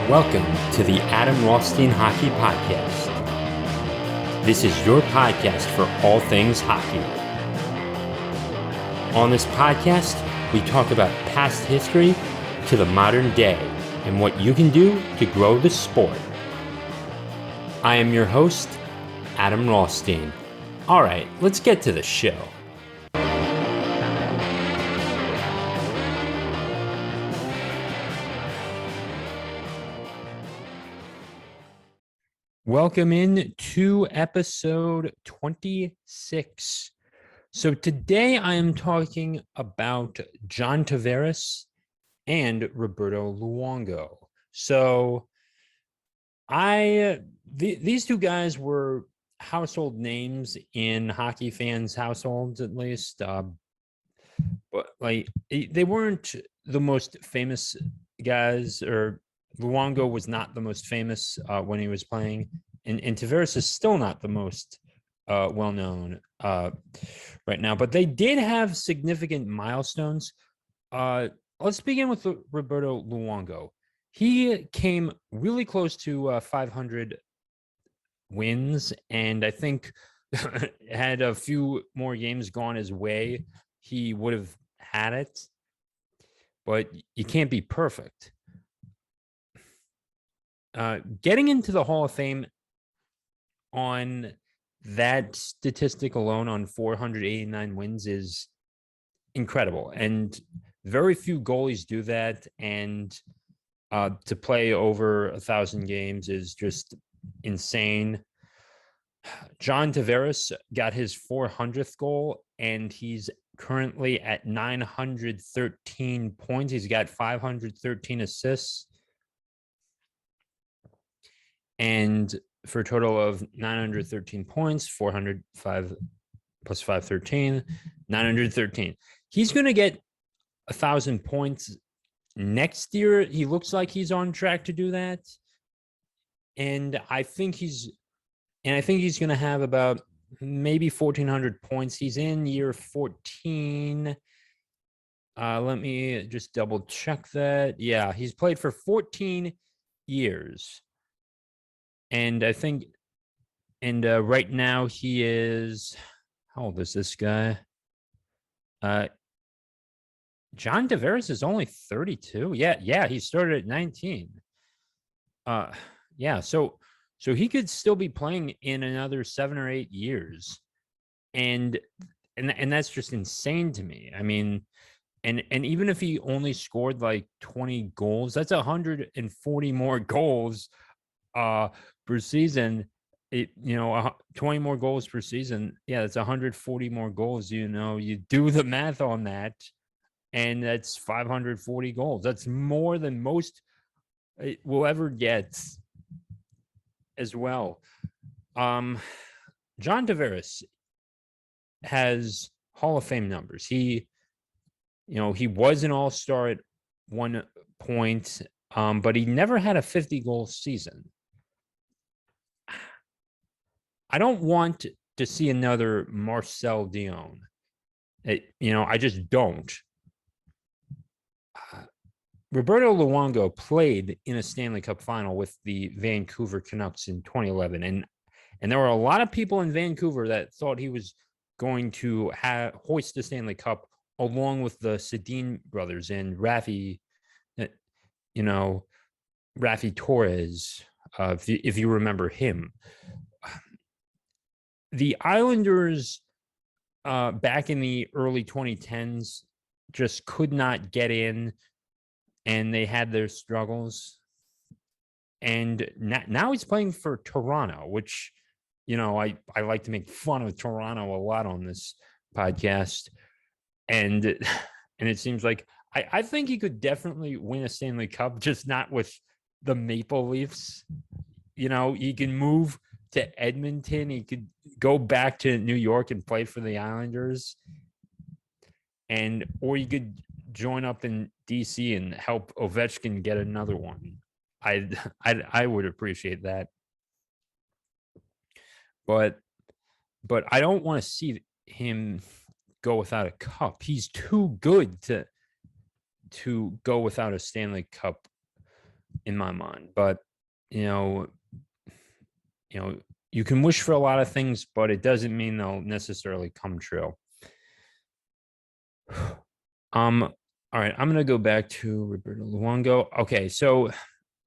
Welcome to the Adam Rothstein Hockey Podcast. This is your podcast for all things hockey. On this podcast, we talk about past history to the modern day and what you can do to grow the sport. I am your host, Adam Rothstein. All right, let's get to the show. Welcome in to episode 26. So today I am talking about John Tavares and Roberto Luongo. So these two guys were household names in hockey fans' households, at least. But they weren't the most famous guys, or Luongo was not the most famous when he was playing, and Tavares is still not the most well-known right now. But they did have significant milestones. Let's begin with Roberto Luongo. He came really close to 500 wins, and I think had a few more games gone his way, he would have had it. But you can't be perfect. Getting into the Hall of Fame on that statistic alone, on 489 wins, is incredible. And very few goalies do that. And to play over 1,000 games is just insane. John Tavares got his 400th goal, and he's currently at 913 points. He's got 513 assists. And for a total of 913 points, 405 plus 513, 913. He's going to get 1,000 points next year. He looks like he's on track to do that. And I think he's going to have about maybe 1,400 points. He's in year 14. Let me just double check that. Yeah, he's played for 14 years. And I think, right now he is, how old is this guy? John Tavares is only 32. Yeah, he started at 19. Yeah, so he could still be playing in another 7 or 8 years. And that's just insane to me. I mean, and even if he only scored like 20 goals, that's 140 more goals per season. 20 more goals per season. Yeah, that's 140 more goals. You do the math on that, and that's 540 goals. That's more than most will ever get as well. John Tavares has Hall of Fame numbers. He was an all-star at one point, but he never had a 50-goal season. I don't want to see another Marcel Dion. I just don't. Roberto Luongo played in a Stanley Cup final with the Vancouver Canucks in 2011. And there were a lot of people in Vancouver that thought he was going to hoist the Stanley Cup along with the Sedin brothers and Raffi Torres, if you remember him. The Islanders back in the early 2010s just could not get in, and they had their struggles. And now he's playing for Toronto, which, I like to make fun of Toronto a lot on this podcast. And it seems like I think he could definitely win a Stanley Cup, just not with the Maple Leafs. He can move to Edmonton. He could go back to New York and play for the Islanders, or you could join up in DC and help Ovechkin get another one. I would appreciate that, but I don't want to see him go without a cup. He's too good to go without a Stanley Cup in my mind. But you know, you know, you can wish for a lot of things, but it doesn't mean they'll necessarily come true. All right, I'm gonna go back to Roberto Luongo. Okay, so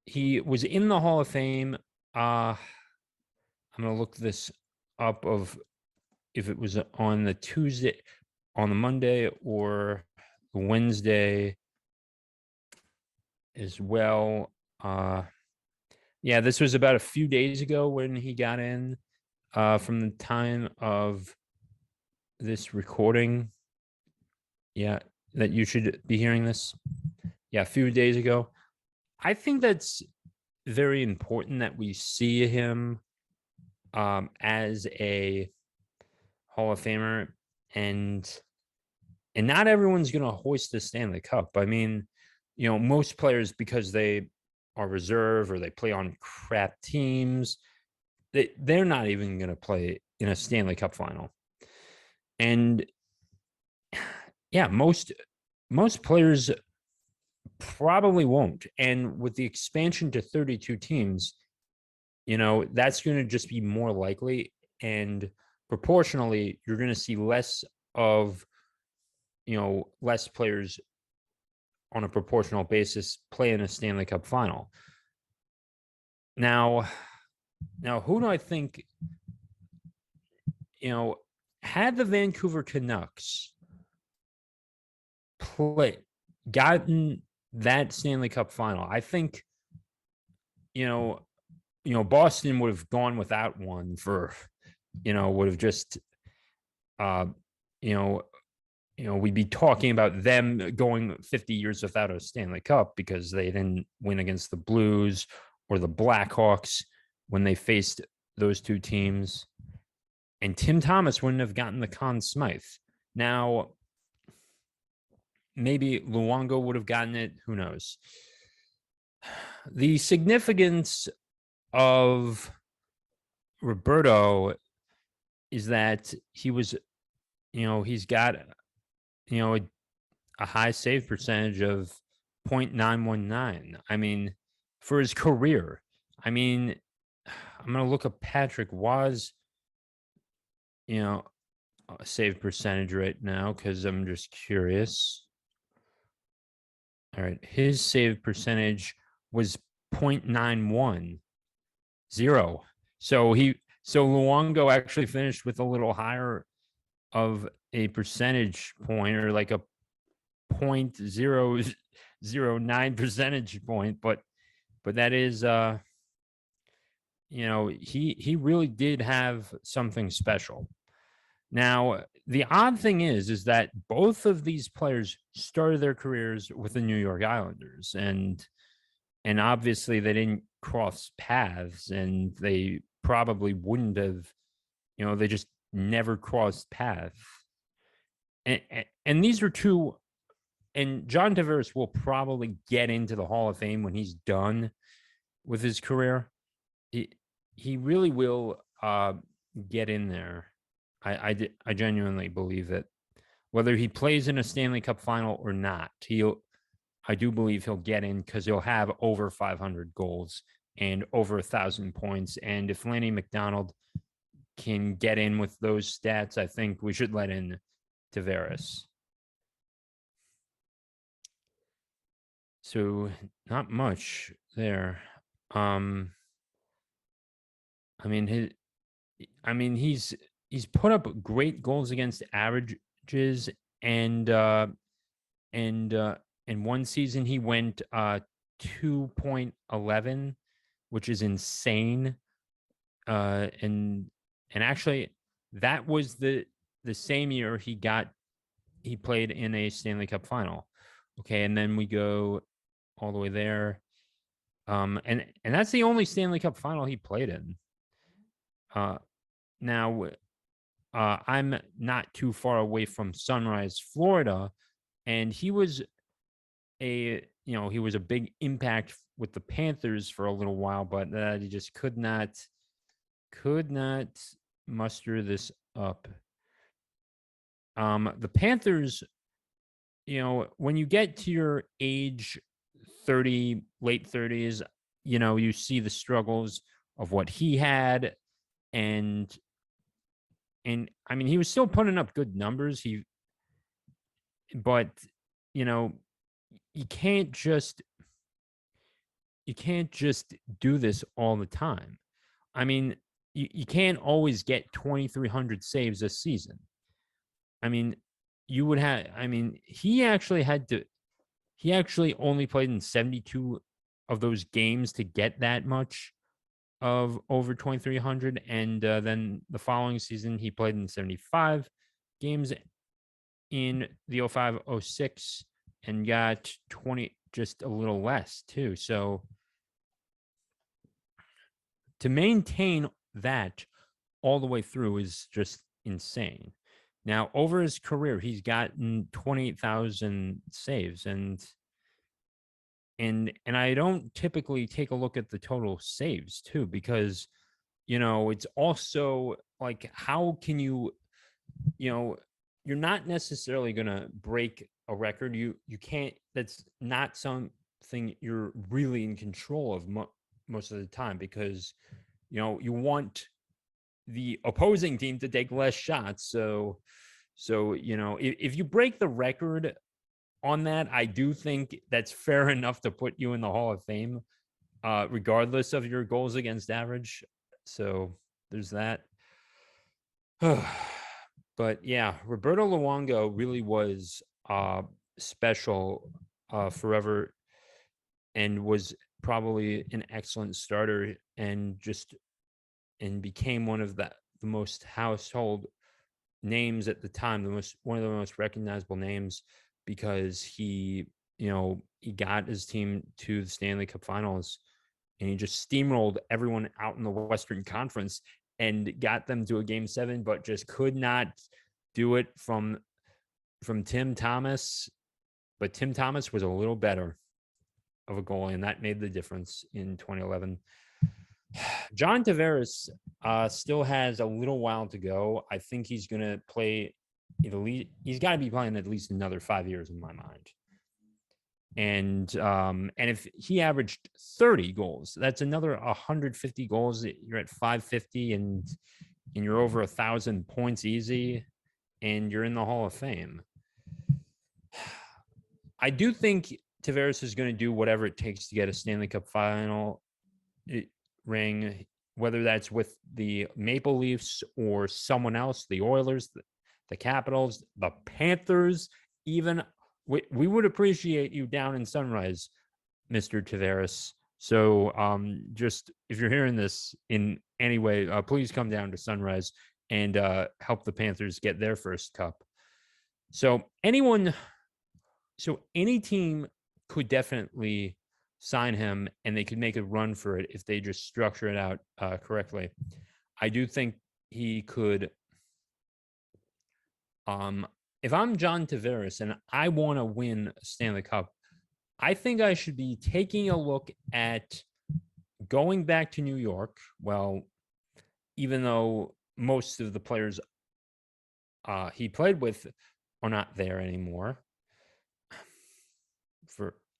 he was in the Hall of Fame. I'm gonna look this up of if it was on the Tuesday, on the Monday, or the Wednesday as well. Yeah, this was about a few days ago when he got in. From the time of this recording, yeah, that you should be hearing this. Yeah, a few days ago. I think that's very important that we see him as a Hall of Famer, and not everyone's going to hoist the Stanley Cup. I mean, most players, because they are reserve or they play on crap teams, they're not even going to play in a Stanley Cup final. And yeah, most players probably won't. And with the expansion to 32 teams, that's going to just be more likely. And proportionally, you're going to see less of, less players on a proportional basis play in a Stanley Cup final. Now, who do I think, had the Vancouver Canucks gotten that Stanley Cup final, I think, Boston would have gone without one for, would have just, we'd be talking about them going 50 years without a Stanley Cup because they didn't win against the Blues or the Blackhawks when they faced those two teams. And Tim Thomas wouldn't have gotten the Conn Smythe. Now, maybe Luongo would have gotten it. Who knows? The significance of Roberto is that he was, he's got, a high save percentage of 0.919. I mean, for his career. I mean, I'm going to look up Patrick Waz, save percentage right now because I'm just curious. All right. His save percentage was 0.910. So Luongo actually finished with a little higher of a percentage point, or like a 0.009 percentage point, but that is he really did have something special. Now, the odd thing is that both of these players started their careers with the New York Islanders, and obviously they didn't cross paths, and they probably wouldn't have, they just never crossed paths. And these are two, and John Tavares will probably get into the Hall of Fame when he's done with his career. He really will get in there. I genuinely believe it. Whether he plays in a Stanley Cup final or not, I do believe he'll get in because he'll have over 500 goals and over 1,000 points. And if Lanny McDonald can get in with those stats, I think we should let in Tavares. So not much there. I mean, he's put up great goals against averages, and in one season he went 2.11, which is insane. And actually that was the same year he played in a Stanley Cup final. Okay, and then we go all the way there. And that's the only Stanley Cup final he played in. Now, I'm not too far away from Sunrise, Florida, and he was a big impact with the Panthers for a little while, but he just could not muster this up. The Panthers, when you get to your age late 30s, you see the struggles of what he had, and I mean, he was still putting up good numbers. But you know, you can't just do this all the time. I mean, you can't always get 2,300 saves a season. I mean, he actually only played in 72 of those games to get that much of over 2,300. And then the following season, he played in 75 games in the 05-06 and got 20, just a little less too. So to maintain that all the way through is just insane. Now, over his career, he's gotten 28,000 saves, and I don't typically take a look at the total saves too, because it's also like, how can you're not necessarily going to break a record. You can't. That's not something you're really in control of most of the time, because you want the opposing team to take less shots. So if you break the record on that, I do think that's fair enough to put you in the Hall of Fame, regardless of your goals against average. So there's that. But yeah, Roberto Luongo really was special forever, and was probably an excellent starter, and became one of the most household names at the time, one of the most recognizable names, because he got his team to the Stanley Cup Finals, and he just steamrolled everyone out in the Western Conference and got them to a Game 7, but just could not do it from Tim Thomas. But Tim Thomas was a little better of a goalie, and that made the difference in 2011. John Tavares still has a little while to go. I think he's going to play he's got to be playing at least another 5 years in my mind. And if he averaged 30 goals, that's another 150 goals. You're at 550, and you're over 1,000 points easy, and you're in the Hall of Fame. I do think Tavares is going to do whatever it takes to get a Stanley Cup final ring, whether that's with the Maple Leafs or someone else, the Oilers, the Capitals, the Panthers, even. We would appreciate you down in Sunrise, Mr. Tavares. So just if you're hearing this in any way, please come down to Sunrise and help the Panthers get their first cup. So any team could definitely sign him, and they could make a run for it if they just structure it out correctly. I do think he could. If I'm John Tavares and I want to win a Stanley Cup, I think I should be taking a look at going back to New York. Well, even though most of the players he played with are not there anymore,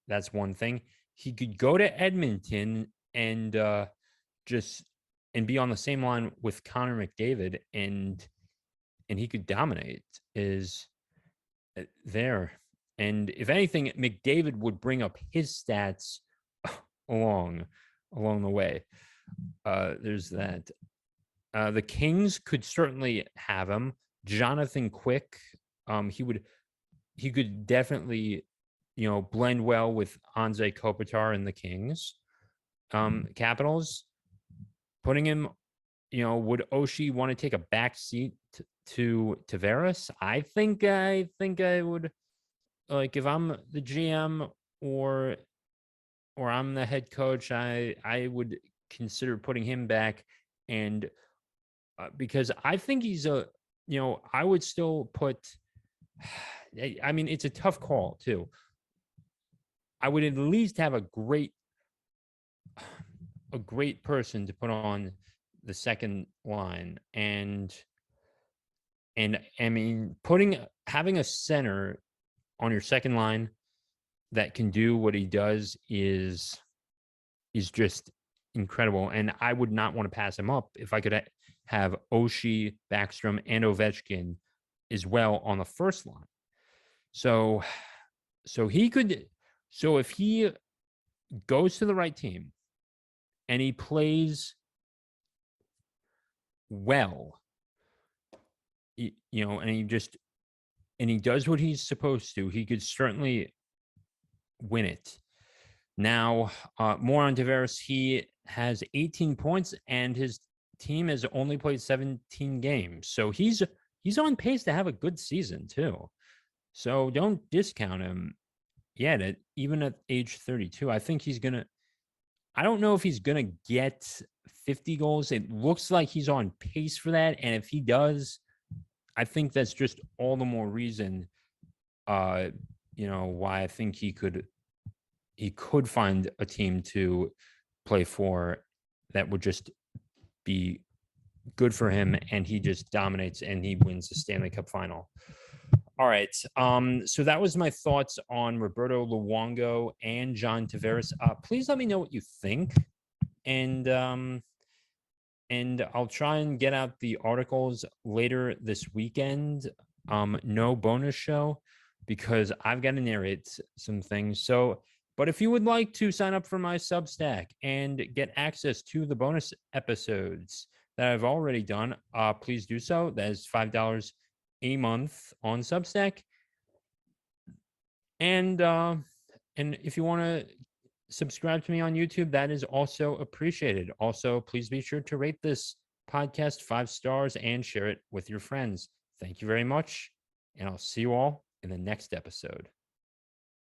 that's one thing. He could go to Edmonton and be on the same line with Connor McDavid, and he could dominate there. And if anything, McDavid would bring up his stats along the way. There's that. The Kings could certainly have him. Jonathan Quick, he could definitely, blend well with Anze Kopitar and the Kings. Capitals, putting him, would Oshie want to take a back seat to Tavares? I think I would, like, if I'm the GM or I'm the head coach, I would consider putting him back, and because I think he's I would still put. I mean, it's a tough call too. I would at least have a great person to put on the second line, and I mean, having a center on your second line that can do what he does is just incredible. And I would not want to pass him up if I could have Oshie, Backstrom, and Ovechkin as well on the first line. So he could. So if he goes to the right team and he plays well, and he does what he's supposed to, he could certainly win it. Now, more on Tavares. He has 18 points, and his team has only played 17 games, so he's on pace to have a good season too. So don't discount him yet. Even at age 32, I think he's gonna. I don't know if he's gonna get 50 goals. It looks like he's on pace for that, and if he does, I think that's just all the more reason, why I think he could find a team to play for that would just be good for him, and he just dominates and he wins the Stanley Cup final. All right. So that was my thoughts on Roberto Luongo and John Tavares. Please let me know what you think. And I'll try and get out the articles later this weekend. No bonus show because I've got to narrate some things. So, but if you would like to sign up for my Substack and get access to the bonus episodes that I've already done, please do so. That is $5 a month on Substack. And if you want to subscribe to me on YouTube, that is also appreciated. Also, please be sure to rate this podcast 5 stars and share it with your friends. Thank you very much, and I'll see you all in the next episode.